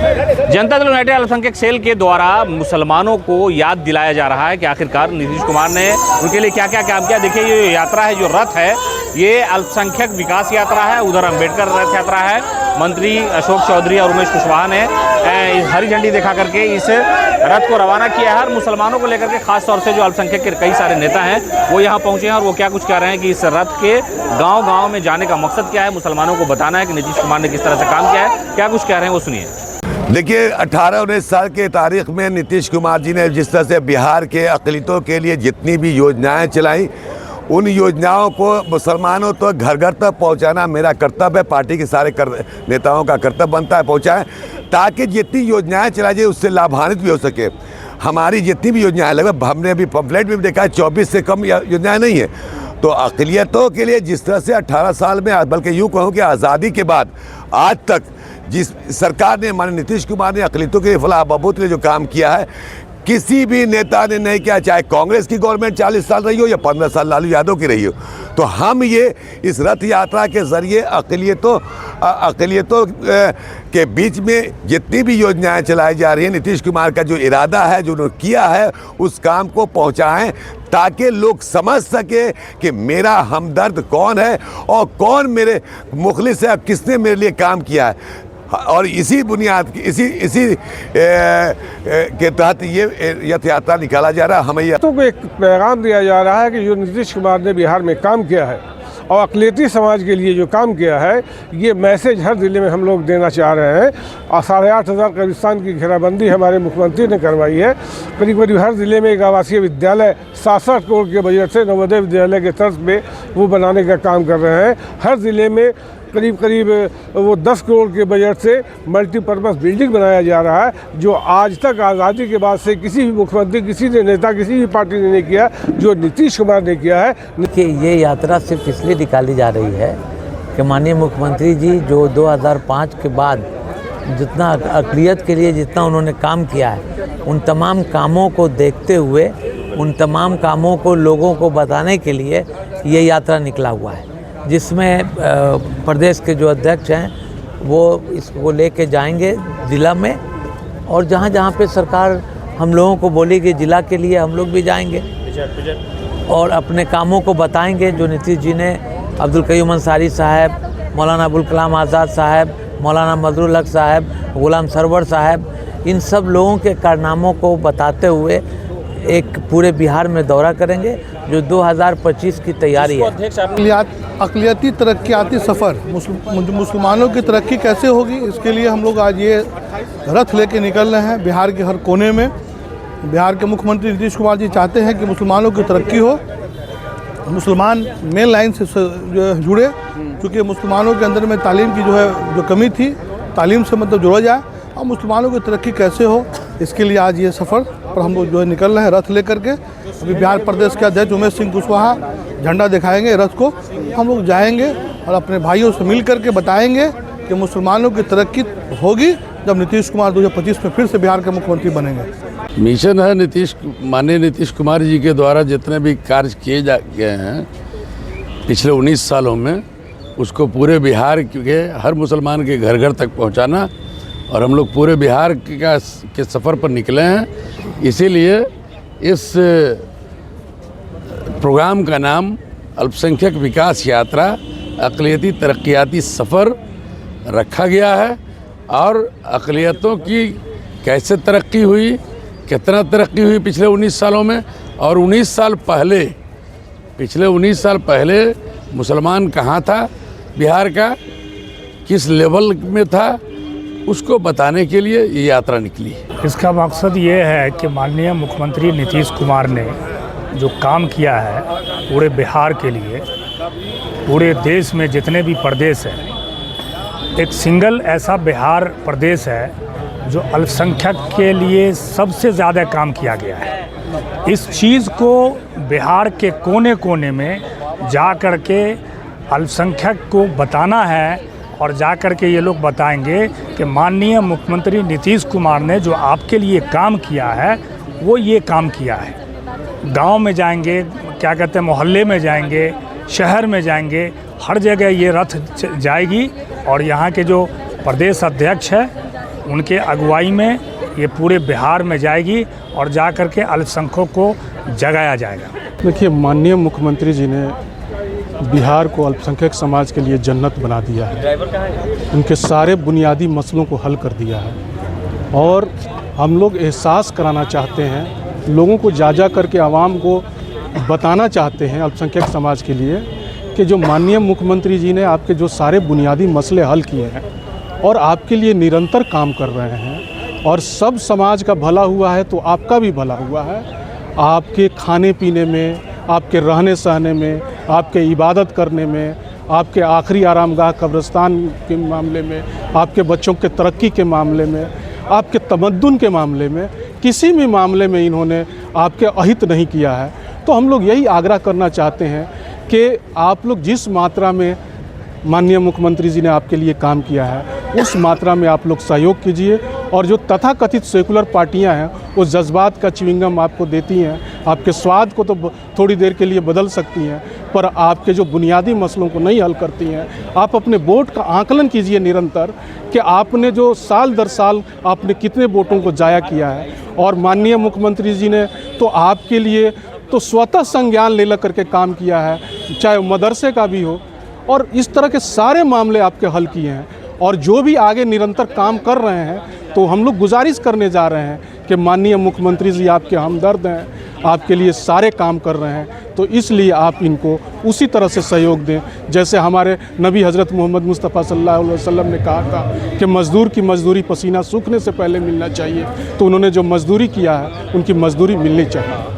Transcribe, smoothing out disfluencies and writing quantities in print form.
Janata Dal United अल्पसंख्यक cell के द्वारा मुसलमानों को याद दिलाया जा रहा है कि आखिरकार नीतीश कुमार ने उनके लिए क्या क्या काम किया। देखिए ये यात्रा है, जो रथ है, ये अल्पसंख्यक विकास यात्रा है। उधर अम्बेडकर रथ यात्रा है। मंत्री अशोक चौधरी और उमेश कुशवाहा ने हरी झंडी दिखा करके इस रथ को रवाना किया है। और मुसलमानों को लेकर के खास तौर से जो अल्पसंख्यक के कई सारे नेता हैं वो यहाँ पहुँचे हैं और वो क्या कुछ कह रहे हैं कि इस रथ के गाँव-गाँव में जाने का मकसद क्या है, मुसलमानों को बताना है कि नीतीश कुमार ने किस तरह से काम किया है। क्या कुछ कह रहे हैं वो सुनिए। देखिए 18-19 साल के तारीख में नीतीश कुमार जी ने जिस तरह से बिहार के अक़लियतों के लिए जितनी भी योजनाएं चलाई, उन योजनाओं को मुसलमानों तो घर घर तक पहुंचाना मेरा कर्तव्य है, पार्टी के सारे नेताओं का कर्तव्य बनता है पहुंचाएं, ताकि जितनी योजनाएं चलाई जाए उससे लाभान्वित भी हो सके। हमारी जितनी भी योजनाएं, लगभग हमने अभी पम्फलेट में भी देखा है 24 से कम योजनाएं नहीं है। तो अक़लियतों के लिए जिस तरह से 18 साल में, बल्कि यूँ कहूँ कि आज़ादी के बाद आज तक जिस सरकार ने, माननीय नीतीश कुमार ने अक़लियतों के फलाह बहबूद के लिए जो काम किया है, किसी भी नेता ने नहीं किया, चाहे कांग्रेस की गवर्नमेंट 40 साल रही हो या 15 साल लालू यादव की रही हो। तो हम ये इस रथ यात्रा के ज़रिए अक़लियतों के बीच में जितनी भी योजनाएं चलाई जा रही हैं, नीतीश कुमार का जो इरादा है, जो उन्होंने किया है, उस काम को पहुंचाएं, ताकि लोग समझ सके कि मेरा हमदर्द कौन है और कौन मेरे मुखलिस है, किसने मेरे लिए काम किया है। और इसी बुनियाद की इसी के तहत ये रथ यात्रा निकाला जा रहा है। हमें ये तो एक पैगाम दिया जा रहा है कि जो नीतीश कुमार ने बिहार में काम किया है और अक़लियती समाज के लिए जो काम किया है, ये मैसेज हर ज़िले में हम लोग देना चाह रहे हैं। और 8,500 कब्रिस्तान की घेराबंदी हमारे मुख्यमंत्री ने करवाई है। करीब करीब हर ज़िले में एक आवासीय विद्यालय 67 करोड़ के बजट से नवोदय विद्यालय के तर्ज पे वो बनाने का काम कर रहे हैं। हर ज़िले में करीब करीब वो 10 करोड़ के बजट से मल्टीपर्पज़ बिल्डिंग बनाया जा रहा है, जो आज तक आज़ादी के बाद से किसी भी मुख्यमंत्री, किसी ने नेता, किसी भी पार्टी ने नहीं किया, जो नीतीश कुमार ने किया है। कि ये यात्रा सिर्फ इसलिए निकाली जा रही है कि माननीय मुख्यमंत्री जी जो 2005 के बाद जितना अक़लियत के लिए जितना उन्होंने काम किया है, उन तमाम कामों को देखते हुए, उन तमाम कामों को लोगों को बताने के लिए ये यात्रा निकला हुआ है, जिसमें प्रदेश के जो अध्यक्ष हैं वो इसको लेके जाएंगे ज़िला में, और जहाँ जहाँ पे सरकार हम लोगों को बोलेगी ज़िला के लिए हम लोग भी जाएंगे और अपने कामों को बताएंगे जो नीतीश जी ने अब्दुल कयूम अंसारी साहब, मौलाना अबुल कलाम आज़ाद साहब, मौलाना मजरुल हक साहब, गुलाम सरवर साहब, इन सब लोगों के कारनामों को बताते हुए एक पूरे बिहार में दौरा करेंगे, जो 2025 की तैयारी है। अक़लियती तरक्याती सफ़र, मुसलमानों की तरक्की कैसे होगी, इसके लिए हम लोग आज ये रथ लेके निकल रहे हैं बिहार के हर कोने में। बिहार के मुख्यमंत्री नीतीश कुमार जी चाहते हैं कि मुसलमानों की तरक्की हो, मुसलमान मेन लाइन से जुड़े, क्योंकि मुसलमानों के अंदर में तालीम की जो कमी थी, तालीम से मतलब जोड़ा जाए और मुसलमानों की तरक्की कैसे हो, इसके लिए आज ये सफ़र पर हम लोग निकल रहे हैं रथ लेकर के। अभी बिहार प्रदेश के अध्यक्ष उमेश सिंह कुशवाहा झंडा दिखाएंगे, रथ को हम लोग जाएंगे और अपने भाइयों से मिल करके बताएंगे कि मुसलमानों की तरक्की होगी जब नीतीश कुमार 2025 में फिर से बिहार के मुख्यमंत्री बनेंगे। मिशन है माननीय नीतीश कुमार जी के द्वारा जितने भी कार्य किए गए हैं पिछले 19 सालों में, उसको पूरे बिहार के हर मुसलमान के घर घर तक पहुंचाना, और हम लोग पूरे बिहार के सफ़र पर निकले हैं। इसीलिए इस प्रोग्राम का नाम अल्पसंख्यक विकास यात्रा अक़लियती तरक्याती सफ़र रखा गया है। और अक़लियतों की कैसे तरक्की हुई, कितना तरक्की हुई पिछले 19 सालों में, और 19 साल पहले, पिछले 19 साल पहले मुसलमान कहाँ था, बिहार का किस लेवल में था, उसको बताने के लिए ये यात्रा निकली है। इसका मकसद ये है कि माननीय मुख्यमंत्री नीतीश कुमार ने जो काम किया है पूरे बिहार के लिए, पूरे देश में जितने भी प्रदेश हैं, एक सिंगल ऐसा बिहार प्रदेश है जो अल्पसंख्यक के लिए सबसे ज़्यादा काम किया गया है। इस चीज़ को बिहार के कोने कोने में जा कर के अल्पसंख्यक को बताना है, और जा कर के ये लोग बताएंगे कि माननीय मुख्यमंत्री नीतीश कुमार ने जो आपके लिए काम किया है वो ये काम किया है। गांव में जाएंगे, क्या कहते हैं, मोहल्ले में जाएंगे, शहर में जाएंगे, हर जगह ये रथ जाएगी। और यहाँ के जो प्रदेश अध्यक्ष है उनके अगुवाई में ये पूरे बिहार में जाएगी और जा कर के अल्पसंख्यकों को जगाया जाएगा। देखिए, माननीय मुख्यमंत्री जी ने बिहार को अल्पसंख्यक समाज के लिए जन्नत बना दिया है। उनके सारे बुनियादी मसलों को हल कर दिया है और हम लोग एहसास कराना चाहते हैं, लोगों को जा करके आवाम को बताना चाहते हैं अल्पसंख्यक समाज के लिए कि जो माननीय मुख्यमंत्री जी ने आपके जो सारे बुनियादी मसले हल किए हैं और आपके लिए निरंतर काम कर रहे हैं और सब समाज का भला हुआ है तो आपका भी भला हुआ है। आपके खाने पीने में, आपके रहने सहने में, आपके इबादत करने में, आपके आखिरी आरामगाह कब्रिस्तान के मामले में, आपके बच्चों के तरक्की के मामले में, आपके तमद्दुन के मामले में, किसी भी मामले में इन्होंने आपके अहित नहीं किया है। तो हम लोग यही आग्रह करना चाहते हैं कि आप लोग जिस मात्रा में माननीय मुख्यमंत्री जी ने आपके लिए काम किया है उस मात्रा में आप लोग सहयोग कीजिए और जो तथाकथित सेकुलर पार्टियां हैं वो जज्बात का च्युइंगम आपको देती हैं, आपके स्वाद को तो थोड़ी देर के लिए बदल सकती हैं पर आपके जो बुनियादी मसलों को नहीं हल करती हैं। आप अपने वोट का आकलन कीजिए निरंतर कि आपने जो साल दर साल आपने कितने वोटों को जाया किया है और माननीय मुख्यमंत्री जी ने तो आपके लिए तो स्वतः संज्ञान ले करके काम किया है, चाहे मदरसे का भी हो और इस तरह के सारे मामले आपके हल किए हैं और जो भी आगे निरंतर काम कर रहे हैं तो हम लोग गुजारिश करने जा रहे हैं कि माननीय मुख्यमंत्री जी आपके हमदर्द हैं, आपके लिए सारे काम कर रहे हैं तो इसलिए आप इनको उसी तरह से सहयोग दें जैसे हमारे नबी हज़रत मोहम्मद मुस्तफ़ा सल्लल्लाहु अलैहि वसल्लम ने कहा था कि मज़दूर की मज़दूरी पसीना सूखने से पहले मिलना चाहिए। तो उन्होंने जो मज़दूरी किया है उनकी मज़दूरी मिलनी चाहिए।